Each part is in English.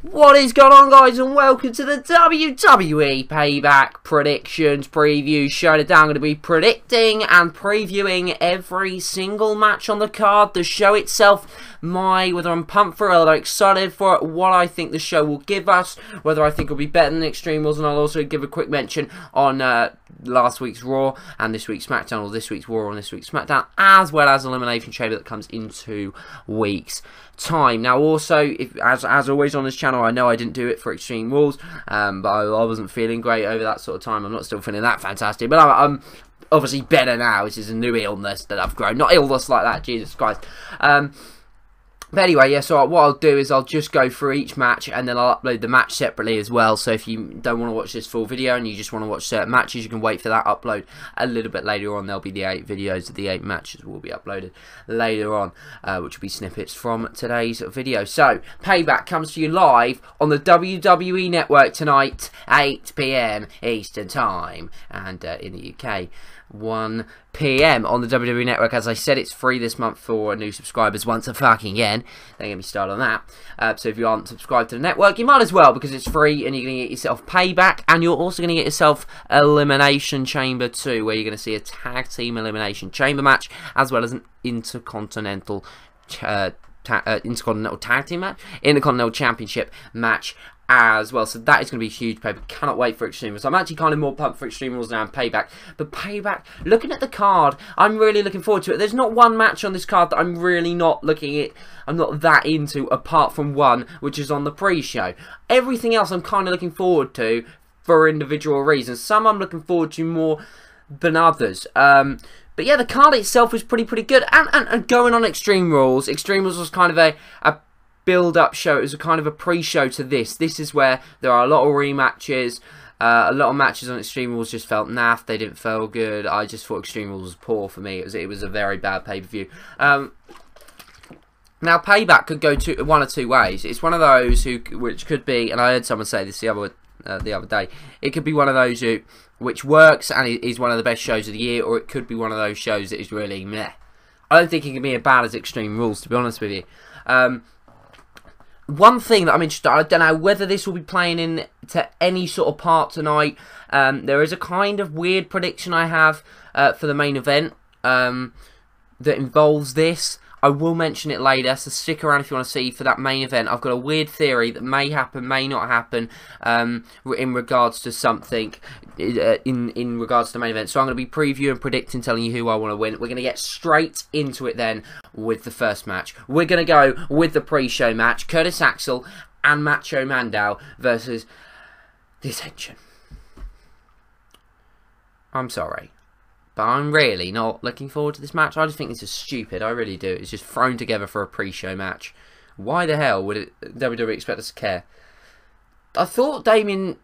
What is going on, guys, and welcome to the WWE Payback predictions preview show. Today I'm going to be predicting and previewing every single match on the card, the show itself, whether I'm pumped for it, whether I'm excited for it, what I think the show will give us, whether I think it'll be better than Extreme Rules, and I'll also give a quick mention on last week's Raw and this week's SmackDown, or this week's Raw and this week's SmackDown, as well as Elimination Chamber that comes in 2 weeks' time. Now, also, as always on this channel, I know I didn't do it for Extreme Rules, but I wasn't feeling great over that sort of time. I'm not still feeling that fantastic, but I'm obviously better now. This is a new illness that I've grown. Not illness like that, Jesus Christ. But anyway, yeah, so what I'll do is I'll just go through each match and then I'll upload the match separately as well. So if you don't want to watch this full video and you just want to watch certain matches, you can wait for that upload a little bit later on. There'll be the 8 videos of the 8 matches will be uploaded later on, which will be snippets from today's video. So, Payback comes to you live on the WWE Network tonight, 8 PM Eastern Time, and in the UK, 1 PM on the WWE Network. As I said, it's free this month for new subscribers once a fucking again. Don't get me started on that. So if you aren't subscribed to the network, you might as well, because it's free and you're going to get yourself Payback, and you're also going to get yourself Elimination Chamber 2, where you're going to see a tag team Elimination Chamber match, as well as an Intercontinental Intercontinental Tag Team match, Intercontinental Championship match as well. So that is going to be a huge Payback. Cannot wait for Extreme Rules. I'm actually kind of more pumped for Extreme Rules now and Payback. But Payback, looking at the card, I'm really looking forward to it. There's not one match on this card that I'm really not looking at. I'm not that into, apart from one, which is on the pre-show. Everything else I'm kind of looking forward to for individual reasons. Some I'm looking forward to more than others. But yeah, the card itself was pretty good. And going on Extreme Rules was kind of a build-up show. It was a kind of a pre-show to this. This is where there are a lot of rematches. A lot of matches on Extreme Rules just felt naff. They didn't feel good. I just thought Extreme Rules was poor for me. It was a very bad pay-per-view. Now, Payback could go one of 2 ways. It's one of those which could be, and I heard someone say this the other day, it could be one of those which works and is one of the best shows of the year, or it could be one of those shows that is really meh. I don't think it can be as bad as Extreme Rules, to be honest with you. One thing that I'm interested in, I don't know whether this will be playing into any sort of part tonight. There is a kind of weird prediction I have for the main event that involves this. I will mention it later, so stick around if you want to see for that main event. I've got a weird theory that may happen, may not happen, in regards to something, in regards to the main event. So I'm going to be previewing, predicting, telling you who I want to win. We're going to get straight into it then with the first match. We're going to go with the pre-show match, Curtis Axel and Macho Mandow versus the Ascension. I'm sorry, but I'm really not looking forward to this match. I just think this is stupid. I really do. It's just thrown together for a pre-show match. Why the hell would WWE expect us to care? I thought Damien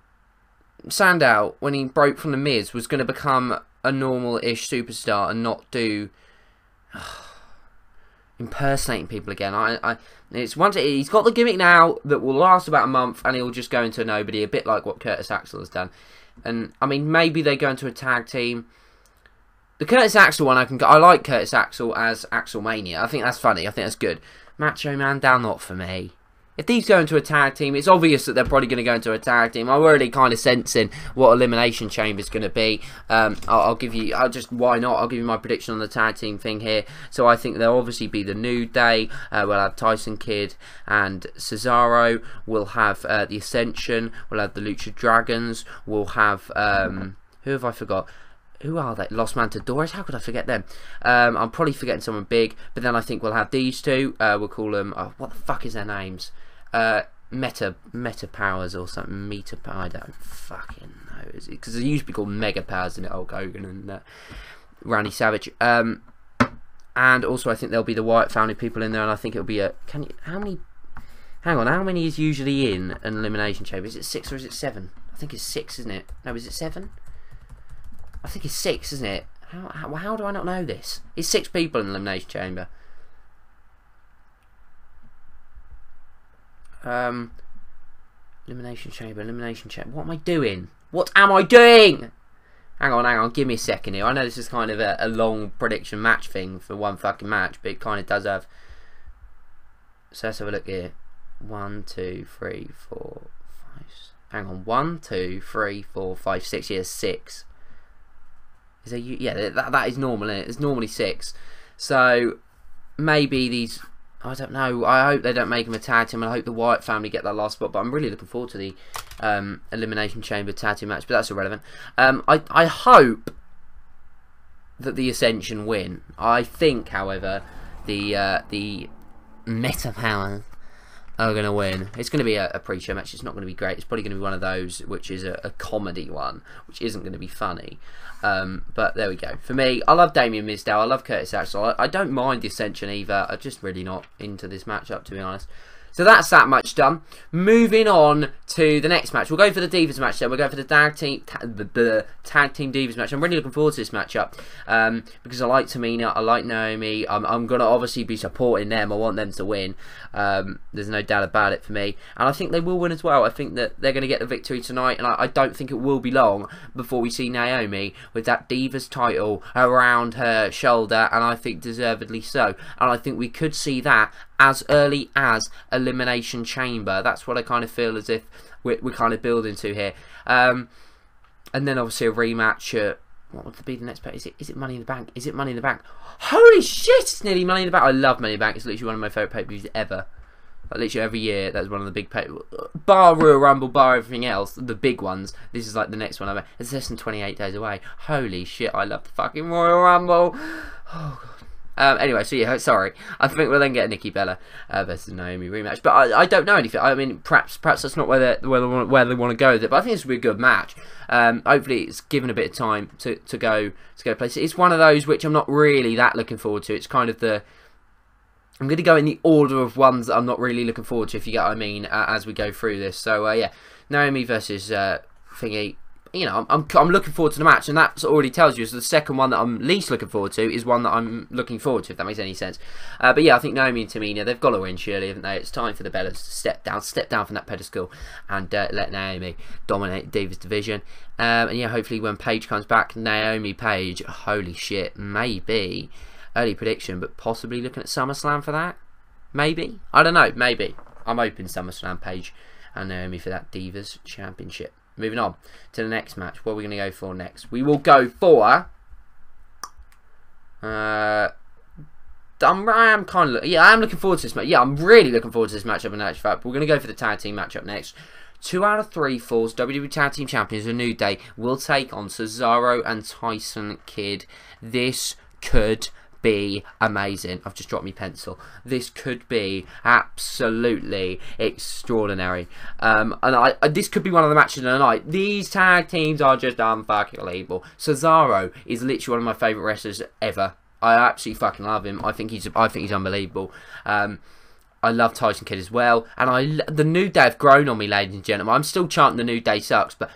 Sandow, when he broke from The Miz, was going to become a normal-ish superstar and not do impersonating people again. He's got the gimmick now that will last about a month, and he'll just go into nobody, a bit like what Curtis Axel has done. And I mean, maybe they go into a tag team. The Curtis Axel one, I like Curtis Axel as Axelmania. I think that's funny. I think that's good. Macho Man Down, not for me. If these go into a tag team, it's obvious that they're probably going to go into a tag team. I'm already kind of sensing what Elimination Chamber is going to be. Why not? I'll give you my prediction on the tag team thing here. So I think there'll obviously be the New Day. We'll have Tyson Kidd and Cesaro. We'll have the Ascension. We'll have the Lucha Dragons. We'll have, who have I forgot? Who are they? Los Matadores? How could I forget them? I'm probably forgetting someone big, but then I think we'll have these two. We'll call them, what the fuck is their names? Meta Powers or something. I don't fucking know. Because they used to be called Mega Powers, in it, Hulk Hogan and Randy Savage. And also I think there'll be the Wyatt family people in there, and I think it'll be how many is usually in an Elimination Chamber? Is it 6 or is it 7? I think it's 6, isn't it? No, is it 7? I think it's 6, isn't it? How do I not know this? It's 6 people in the Elimination Chamber. Elimination Chamber. What am I doing? What am I doing? Hang on. Give me a second here. I know this is kind of a long prediction match thing for one fucking match, but it kind of does have. So let's have a look here. 1, 2, 3, 4, 5. Hang on. 1, 2, 3, 4, 5, 6. Yeah, 6. Is there? Yeah, that is normal, isn't it? It's normally 6. So maybe these. I don't know. I hope they don't make them a tag team. I hope the Wyatt family get that last spot. But I'm really looking forward to the Elimination Chamber tag team match. But that's irrelevant. I hope that the Ascension win. I think, however, the Meta Powers are going to win. It's going to be a pre-show match. It's not going to be great. It's probably going to be one of those which is a comedy one, which isn't going to be funny. But there we go. For me, I love Damien Mizdow. I love Curtis Axel. I don't mind the Ascension either. I'm just really not into this matchup, to be honest. So that's that match done. Moving on to the next match. We'll go for the Divas match then. We'll go for the tag team Divas match. I'm really looking forward to this matchup because I like Tamina, I like Naomi. I'm going to obviously be supporting them. I want them to win. There's no doubt about it for me. And I think they will win as well. I think that they're going to get the victory tonight. And I don't think it will be long before we see Naomi with that Divas title around her shoulder. And I think deservedly so. And I think we could see that as early as Elimination Chamber. That's what I kind of feel as if we're kind of building to here. And then obviously a rematch at, what would be the next pay? Is it Money in the Bank? Is it Money in the Bank? Holy shit, it's nearly Money in the Bank. I love Money in the Bank. It's literally one of my favourite pay-per-views ever. Like literally every year, that's one of the big bar Royal Rumble, bar everything else, the big ones. This is like the next one. It's less than 28 days away. Holy shit, I love the fucking Royal Rumble. Oh, God. Anyway, so yeah, sorry. I think we'll then get a Nikki Bella versus Naomi rematch. But I don't know anything. I mean, perhaps that's not where they want to go with it. But I think this will be a good match. Hopefully, it's given a bit of time to go place. It's one of those which I'm not really that looking forward to. It's kind of the. I'm going to go in the order of ones that I'm not really looking forward to, if you get what I mean, as we go through this. So yeah, Naomi versus Thingy. You know, I'm looking forward to the match, and that already tells you. So the second one that I'm least looking forward to is one that I'm looking forward to, if that makes any sense. But yeah, I think Naomi and Tamina, they've got to win, surely, haven't they? It's time for the Bellas to step down from that pedestal, and let Naomi dominate the Divas division. And yeah, hopefully when Paige comes back, Naomi Paige, holy shit, maybe early prediction, but possibly looking at SummerSlam for that. Maybe, I don't know. Maybe I'm open SummerSlam Paige and Naomi for that Divas Championship. Moving on to the next match. What are we going to go for next? We will go for. I am looking forward to this match. Yeah, I'm really looking forward to this matchup. In actual fact, we're going to go for the tag team matchup next. 2 out of 3 falls. WWE Tag Team Champions, A New Day, will take on Cesaro and Tyson Kidd. This could be amazing. I've just dropped my pencil. This could be absolutely extraordinary. And this could be one of the matches of the night. These tag teams are just unfucking unbelievable. Cesaro is literally one of my favourite wrestlers ever. I absolutely fucking love him. I think he's unbelievable. I love Tyson Kidd as well. And the New Day have grown on me, ladies and gentlemen. I'm still chanting the New Day sucks, but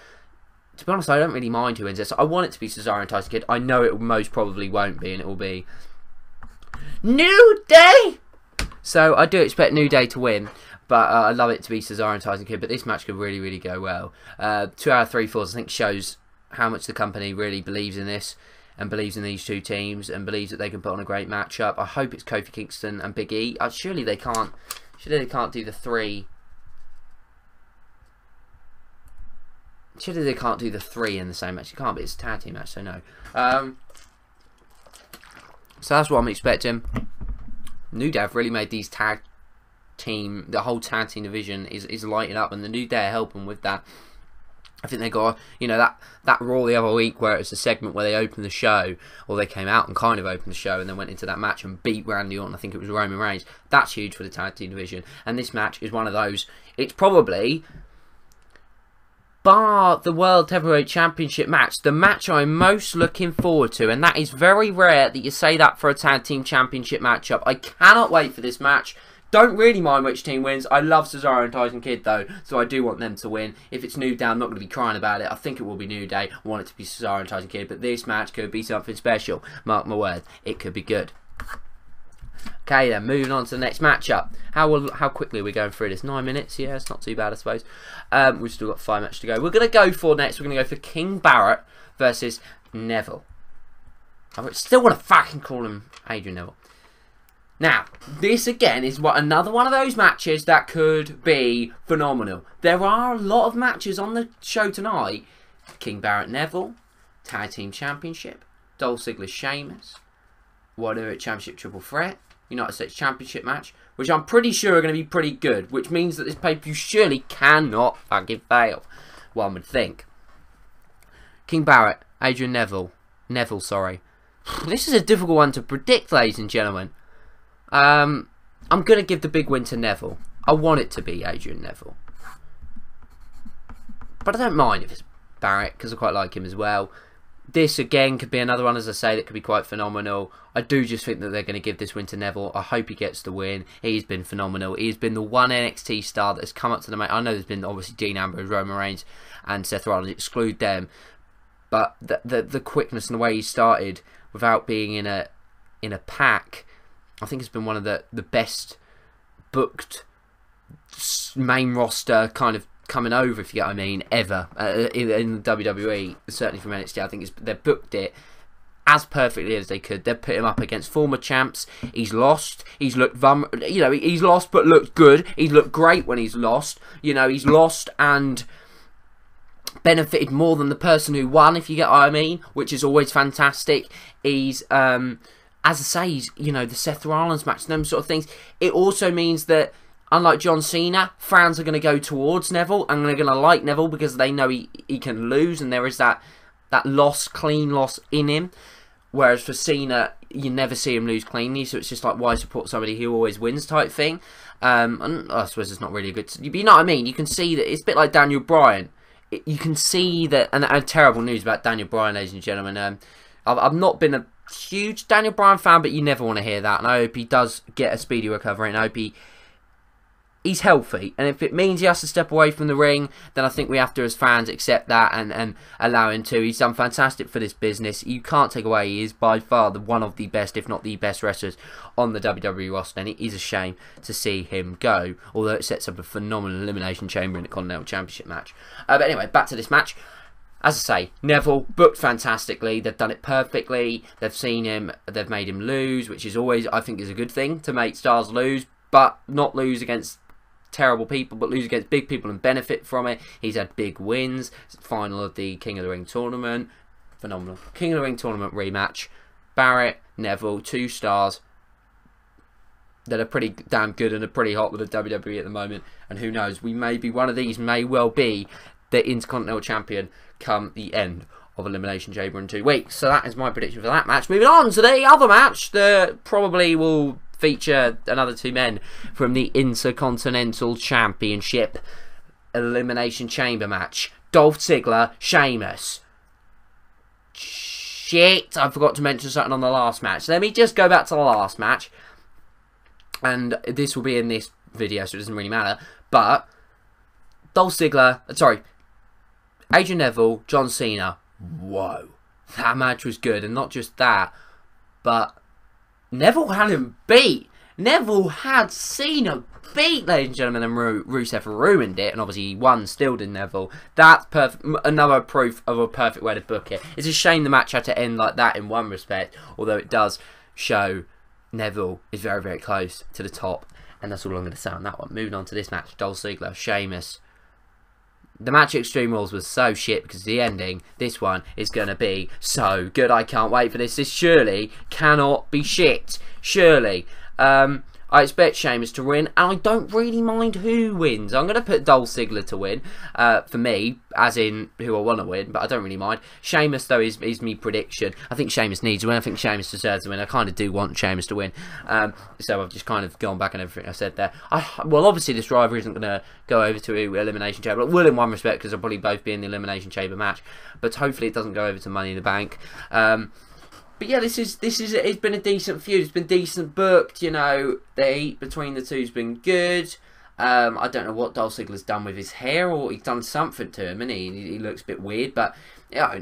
to be honest, I don't really mind who wins this. I want it to be Cesaro and Tyson Kidd. I know it most probably won't be, and it will be New Day! So I do expect New Day to win, but I love it to be Cesaro and Tyson Kidd, but this match could really, really go well. 2 out of 3 falls, I think, shows how much the company really believes in this, and believes in these two teams, and believes that they can put on a great matchup. I hope it's Kofi Kingston and Big E. Surely they can't do the 3. Surely they can't do the 3 in the same match. It can't be. It's a tag team match, so no. So that's what I'm expecting. New Day have really made these the whole tag team division is lighting up, and the New Day are helping with that. I think they got, you know, that Raw the other week where it was a segment where they opened the show, or they came out and kind of opened the show and then went into that match and beat Randy Orton. I think it was Roman Reigns. That's huge for the tag team division, and this match is one of those. It's probably, bar the World Heavyweight Championship match, the match I'm most looking forward to, and that is very rare that you say that for a Tag Team Championship matchup. I cannot wait for this match. Don't really mind which team wins. I love Cesaro and Tyson Kidd though, so I do want them to win. If it's New Day, I'm not going to be crying about it. I think it will be New Day. I want it to be Cesaro and Tyson Kidd, but this match could be something special. Mark my words, it could be good. Okay then, moving on to the next matchup. How quickly are we going through this? 9 minutes? Yeah, it's not too bad, I suppose. We've still got 5 matches to go. We're going to go for next. We're going to go for King Barrett versus Neville. I still want to fucking call him Adrian Neville. Now, this again is another one of those matches that could be phenomenal. There are a lot of matches on the show tonight. King Barrett Neville, Tag Team Championship, Dolph Ziggler Sheamus, World Heavyweight Championship Triple Threat, United States Championship match, which I'm pretty sure are going to be pretty good, which means that this pay-per-view surely cannot fucking fail, one would think. King Barrett, Adrian Neville, sorry. This is a difficult one to predict, ladies and gentlemen. I'm going to give the big win to Neville. I want it to be Adrian Neville. But I don't mind if it's Barrett, because I quite like him as well. This, again, could be another one, as I say, that could be quite phenomenal. I do just think that they're going to give this win to Neville. I hope he gets the win. He's been phenomenal. He's been the one NXT star that has come up to the main. I know there's been, obviously, Dean Ambrose, Roman Reigns, and Seth Rollins. Exclude them. But the quickness and the way he started without being in a pack, I think it's been one of the best booked main roster kind of coming over, if you get what I mean, ever in the WWE. Certainly from NXT, I think they've booked it as perfectly as they could. They've put him up against former champs. He's lost. He's looked he's lost but looked good. He's looked great when he's lost. He's lost and benefited more than the person who won, if you get what I mean, which is always fantastic. He's as I say, he's, the Seth Rollins match, them sort of things. It also means that, unlike John Cena, fans are going to go towards Neville and they're going to like Neville because they know he can lose, and there is that clean loss in him. Whereas for Cena, you never see him lose cleanly, so it's just like, why support somebody who always wins type thing. And I suppose it's not really a good... You know what I mean? You can see that it's a bit like Daniel Bryan. You can see that... And terrible news about Daniel Bryan, ladies and gentlemen. I've not been a huge Daniel Bryan fan, but you never want to hear that. And I hope he does get a speedy recovery, and I hope he's healthy, and if it means he has to step away from the ring, then I think we have to, as fans, accept that and allow him to. He's done fantastic for this business. You can't take away he is by far one of the best, if not the best wrestlers on the WWE roster, and it is a shame to see him go, although it sets up a phenomenal Elimination Chamber in the Continental Championship match. But anyway, back to this match. As I say, Neville booked fantastically. They've done it perfectly. They've seen him. They've made him lose, which is always, I think, is a good thing, to make stars lose, but not lose against terrible people, but lose against big people and benefit from it. He's had big wins. Final of the King of the Ring tournament. Phenomenal. King of the Ring tournament rematch. Barrett, Neville, 2 stars that are pretty damn good and are pretty hot with the WWE at the moment. And who knows, one of these may well be the Intercontinental Champion come the end of Elimination Chamber in 2 weeks. So that is my prediction for that match. Moving on to the other match that probably will feature another 2 men from the Intercontinental Championship Elimination Chamber match. Dolph Ziggler, Sheamus. Shit, I forgot to mention something on the last match. Let me just go back to the last match. And this will be in this video, so it doesn't really matter. But Dolph Ziggler, Adrian Neville, John Cena. Whoa. That match was good. And not just that, but Neville had him beat. Neville had Cena beat, ladies and gentlemen, and Rusev ruined it. And obviously he won still, did Neville. That's perfect. Another proof of a perfect way to book it. It's a shame the match had to end like that in one respect, although it does show Neville is very, very close to the top. And that's all I'm going to say on that one. Moving on to this match, Dolph Ziggler, Sheamus. The match at Extreme Rules was so shit because the ending, this one, is going to be so good. I can't wait for this. This surely cannot be shit. Surely. I expect Sheamus to win, and I don't really mind who wins. I'm going to put Dolph Ziggler to win, for me, as in who I want to win, but I don't really mind. Sheamus, though, is me prediction. I think Sheamus needs to win. I think Sheamus deserves to win. I kind of do want Sheamus to win. So I've just kind of gone back on everything I said there. Well, obviously, this rivalry isn't going to go over to Elimination Chamber. It will in one respect, because they'll probably both be in the Elimination Chamber match. But hopefully it doesn't go over to Money in the Bank. But yeah, it's been a decent feud. It's been decent booked, the heat between the two's been good. I don't know what Dolph Ziggler's done with his hair, or he's done something to him, and he looks a bit weird, but a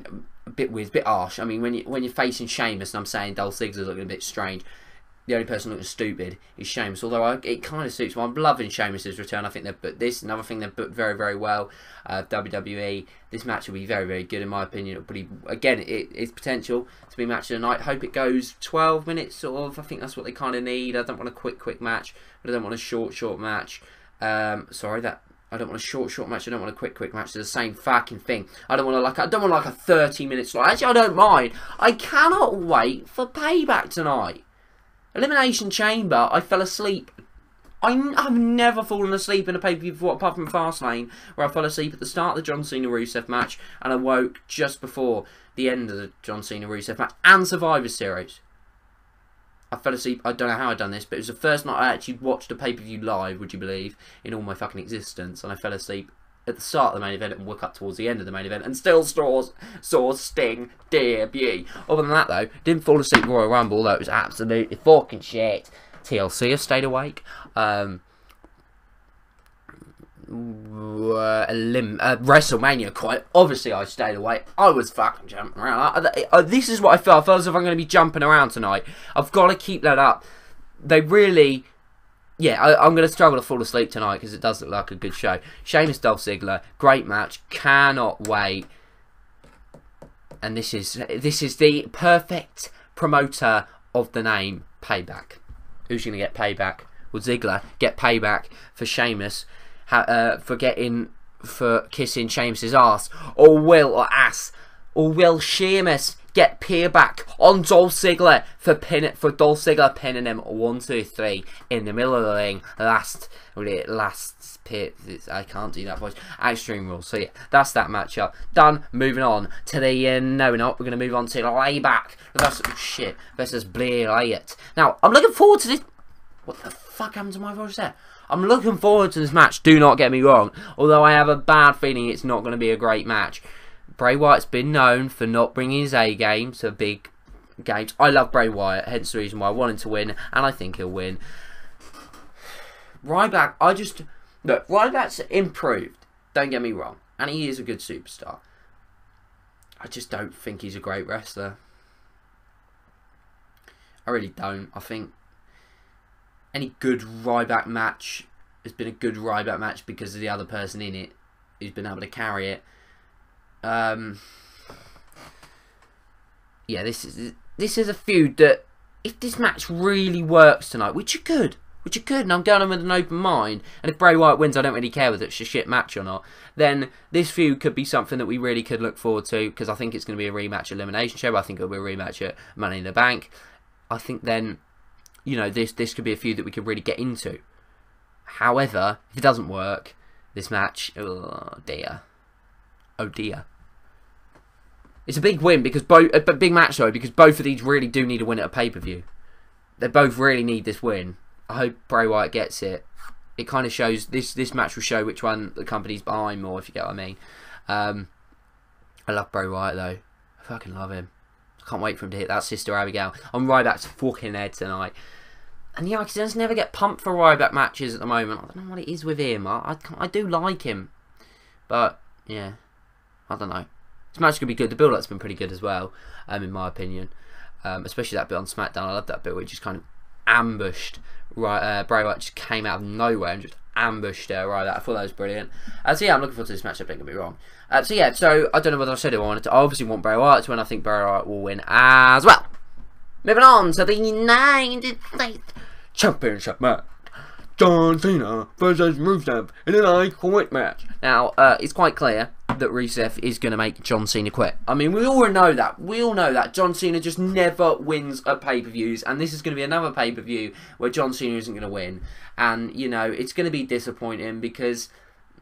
bit weird, a bit harsh. I mean, when you're facing Sheamus, and I'm saying Dolph Ziggler's looking a bit strange, The only person looking stupid is Sheamus, although it kind of suits me. I'm loving Sheamus' return. I think they've booked this. Another thing they've booked very, very well. WWE, this match will be very, very good in my opinion. It'll be, again, it's potential to be match of the night. Hope it goes 12 minutes, sort of. I think that's what they kind of need. I don't want a quick match, but I don't want a short match. Sorry, I don't want a short match. I don't want a quick match. It's the same fucking thing. I don't want like a 30-minute slot. Actually, I don't mind. I cannot wait for Payback tonight. Elimination Chamber, I fell asleep. I've never fallen asleep in a pay-per-view before, apart from Fastlane, where I fell asleep at the start of the John Cena-Rusev match, and I woke just before the end of the John Cena-Rusev match, and Survivor Series. I fell asleep, I don't know how I'd done this, but it was the first night I actually watched a pay-per-view live, would you believe, in all my fucking existence, and I fell asleep at the start of the main event and woke up towards the end of the main event and still saw Sting debut. Other than that though, didn't fall asleep Royal Rumble, although it was absolutely fucking shit. TLC have stayed awake. WrestleMania, quite obviously I stayed awake. I was fucking jumping around. This is what I felt. I felt as if I'm going to be jumping around tonight. I've got to keep that up. They really... Yeah, I'm going to struggle to fall asleep tonight because it does look like a good show. Sheamus, Dolph Ziggler, great match. Cannot wait. And this is the perfect promoter of the name Payback. Who's going to get payback? Will Ziggler get payback for Sheamus for kissing Sheamus's ass, or will Sheamus get payback on Dolph Ziggler for Dolph Ziggler pinning him 1, 2, 3 in the middle of the ring last pit. I can't do that voice. Extreme Rules. So yeah, that's that matchup done. Moving on to the no, we're not. We're going to move on to Ryback versus Wyatt. Now I'm looking forward to this. What the fuck happened to my voice there? I'm looking forward to this match. Do not get me wrong. Although I have a bad feeling it's not going to be a great match. Bray Wyatt's been known for not bringing his A game to big games. I love Bray Wyatt, hence the reason why I want him to win, and I think he'll win. Ryback, look, Ryback's improved, don't get me wrong, and he is a good superstar. I just don't think he's a great wrestler. I really don't. I think any good Ryback match has been a good Ryback match because of the other person in it who's been able to carry it. Yeah, this is a feud that if this match really works tonight, which it could, and I'm going in with an open mind, and if Bray Wyatt wins, I don't really care whether it's a shit match or not, then this feud could be something that we really could look forward to, because I think it's going to be a rematch at Elimination Chamber. I think it'll be a rematch at Money in the Bank. I think then, you know, this could be a feud that we could really get into. However, if it doesn't work, this match, oh dear. It's a big win because big match though, because both of these really do need to win at a pay-per-view. They both really need this win. I hope Bray Wyatt gets it. It kind of shows this match will show which one the company's behind more, if you get what I mean. I love Bray Wyatt though. I fucking love him. I can't wait for him to hit that Sister Abigail on Ryback's fucking head tonight. And yeah, I just never get pumped for Ryback matches at the moment. I don't know what it is with him. I do like him, but yeah, I don't know. This match could be good. The build-up's been pretty good as well, in my opinion. Especially that bit on SmackDown. I love that bit where he just kind of ambushed. Bray Wyatt just came out of nowhere and just ambushed Ryback. I thought that was brilliant. So yeah, I'm looking forward to this matchup. Don't get me wrong. So yeah, so I don't know whether I said it. I obviously want Bray Wyatt to win. I think Bray Wyatt will win as well. Moving on to the United States Championship match. John Cena versus Rusev in an I Quit match. Now, it's quite clear that Rusev is going to make John Cena quit. I mean, we all know that. We all know that. John Cena just never wins at pay-per-views, and this is going to be another pay-per-view where John Cena isn't going to win. And, you know, it's going to be disappointing because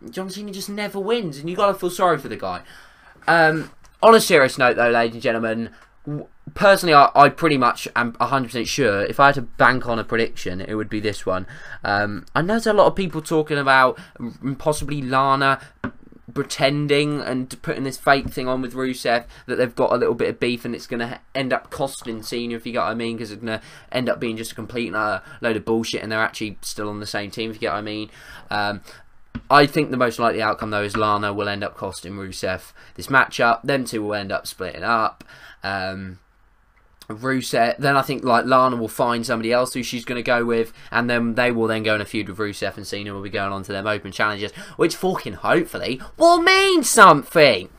John Cena just never wins, and you got to feel sorry for the guy. On a serious note, though, ladies and gentlemen, personally, I pretty much am 100% sure if I had to bank on a prediction, it would be this one. I know there's a lot of people talking about possibly Lana pretending and putting this fake thing on with Rusev, that they've got a little bit of beef and it's going to end up costing Cena, if you get what I mean, because it's going to end up being just a complete load of bullshit and they're actually still on the same team, if you get what I mean. I think the most likely outcome, though, is Lana will end up costing Rusev this matchup. Them two will end up splitting up. Rusev, then I think like Lana will find somebody else who she's going to go with, and then they will then go in a feud with Rusev, and Cena will be going on to them open challenges, which fucking hopefully will mean something.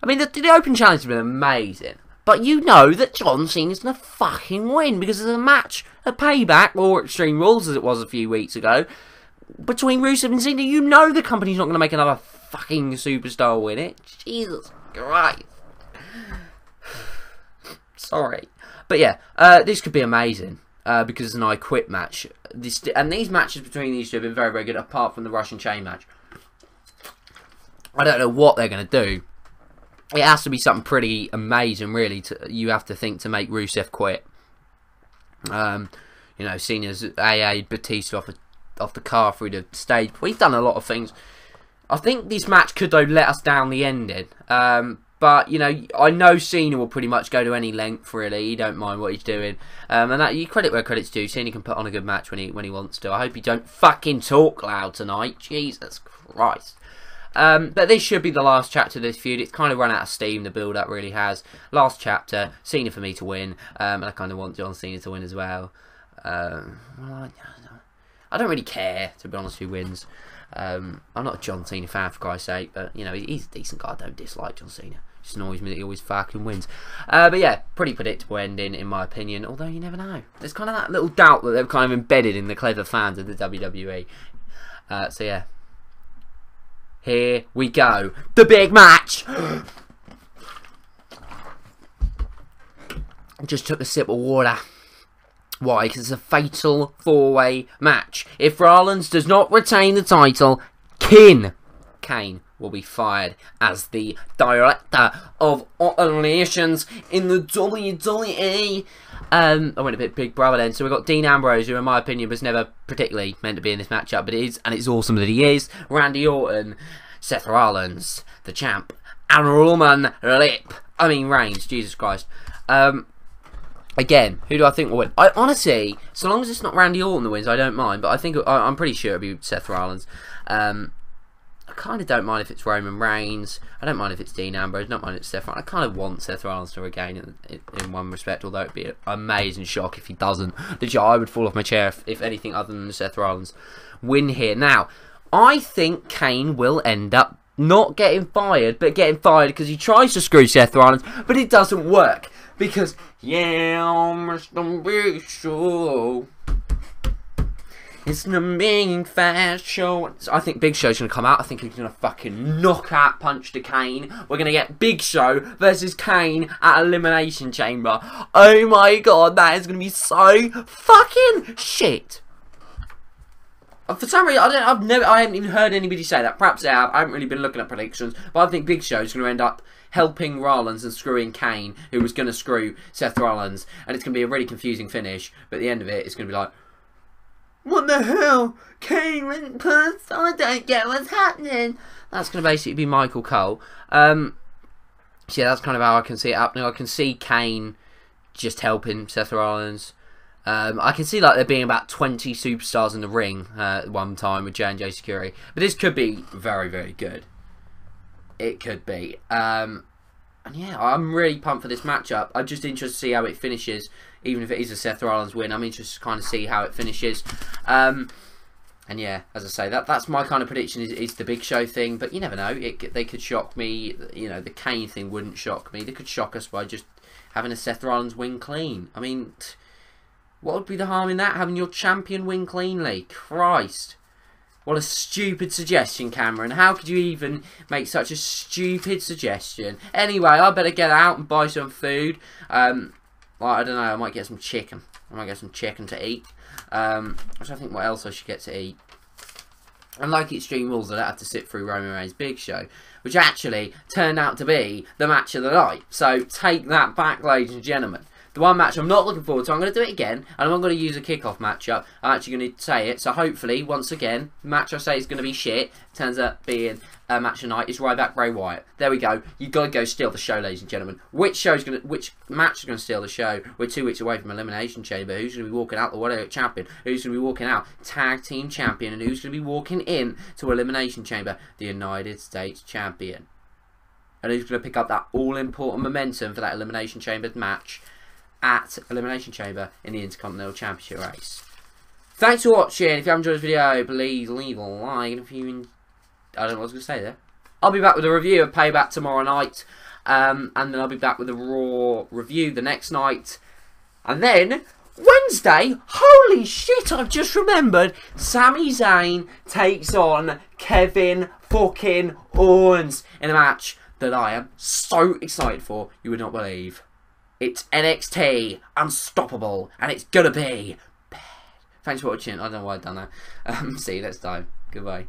I mean, the open challenge has been amazing, but you know that John Cena's going to fucking win because there's a match at Payback, or Extreme Rules as it was a few weeks ago, between Rusev and Cena. You know the company's not going to make another fucking superstar win it. Jesus Christ. Sorry. But yeah, this could be amazing because it's an I Quit match. And these matches between these two have been very, very good, apart from the Russian Chain match. I don't know what they're going to do. It has to be something pretty amazing, really, you have to think, to make Rusev quit. You know, Cena's AA Batista off the car through the stage. We've done a lot of things. I think this match could, though, let us down the ending. But, you know, I know Cena will pretty much go to any length, really. He don't mind what he's doing. And that, you credit where credit's due. Cena can put on a good match when he wants to. I hope he don't fucking talk loud tonight. Jesus Christ. But this should be the last chapter of this feud. It's kind of run out of steam, the build-up really has. Last chapter, Cena for me to win. And I kind of want John Cena to win as well. I don't really care, to be honest, who wins. I'm not a John Cena fan, for Christ's sake, but, you know, he's a decent guy. I don't dislike John Cena. It just annoys me that he always fucking wins. But yeah, pretty predictable ending, in my opinion, although you never know. There's kind of that little doubt that they've kind of embedded in the clever fans of the WWE. So yeah. Here we go. The big match! Just took a sip of water. Why? Because it's a fatal four-way match. If Rollins does not retain the title, Kane will be fired as the director of operations in the WWE. I went a bit Big Brother then. So we've got Dean Ambrose, who in my opinion was never particularly meant to be in this matchup, but it is, and it's awesome that he is. Randy Orton, Seth Rollins, the champ, and Roman Reigns. Jesus Christ. Again, who do I think will win? I honestly, so long as it's not Randy Orton that wins, I don't mind. But I think I'm pretty sure it'll be Seth Rollins. I kind of don't mind if it's Roman Reigns. I don't mind if it's Dean Ambrose. I don't mind if it's Seth Rollins. I kind of want Seth Rollins to regain in one respect, although it'd be an amazing shock if he doesn't. Literally, I would fall off my chair if anything other than Seth Rollins win here. Now, I think Kane will end up not getting fired, but getting fired because he tries to screw Seth Rollins, but it doesn't work. Because, yeah, Mr. Big Show. It's the big fast show. I think Big Show's going to come out. I think he's going to fucking knockout punch to Kane. We're going to get Big Show versus Kane at Elimination Chamber. Oh my god, that is going to be so fucking shit. For some reason, I haven't even heard anybody say that. Perhaps I have. I haven't really been looking at predictions. But I think Big Show's going to end up helping Rollins and screwing Kane, who was going to screw Seth Rollins. And it's going to be a really confusing finish. But at the end of it, it's going to be like, what the hell? Kane went first? I don't get what's happening. That's going to basically be Michael Cole. So yeah, that's kind of how I can see it happening. I can see Kane just helping Seth Rollins. I can see like there being about 20 superstars in the ring at one time with J&J Security. But this could be very, very good. It could be. And yeah, I'm really pumped for this matchup. I'm just interested to see how it finishes. Even if it is a Seth Rollins win, I'm interested to kind of see how it finishes. And yeah, as I say, that's my kind of prediction is the Big Show thing. But you never know. They could shock me. You know, the Kane thing wouldn't shock me. They could shock us by just having a Seth Rollins win clean. I mean, what would be the harm in that? Having your champion win cleanly? Christ. What a stupid suggestion, Cameron. How could you even make such a stupid suggestion? Anyway, I better get out and buy some food. Well, I don't know. I might get some chicken. I might get some chicken to eat. I'm trying to think what else I should get to eat. And like Extreme Rules, I don't have to sit through Roman Reigns' Big Show, which actually turned out to be the match of the night. So take that back, ladies and gentlemen. The one match I'm not looking forward to, I'm going to do it again, and I'm not going to use a kickoff matchup. I'm actually going to say it, so hopefully, once again, the match I say is going to be shit, turns out being a match tonight, is Ryback Bray Wyatt. There we go. You've got to go steal the show, ladies and gentlemen. Which match is going to steal the show? We're 2 weeks away from Elimination Chamber. Who's going to be walking out the World Champion? Who's going to be walking out Tag Team Champion? And who's going to be walking in to Elimination Chamber? The United States Champion. and who's going to pick up that all-important momentum for that Elimination Chamber match at Elimination Chamber in the Intercontinental Championship race. Thanks for watching. If you have enjoyed this video, please leave a like. And if you... I don't know what I was going to say there. I'll be back with a review of Payback tomorrow night. And then I'll be back with a Raw review the next night. And then... Wednesday, holy shit, I've just remembered, Sami Zayn takes on Kevin fucking Owens in a match that I am so excited for, you would not believe. It's NXT Unstoppable, and it's gonna be bad. Thanks for watching. I don't know why I've done that. See you next time. Goodbye.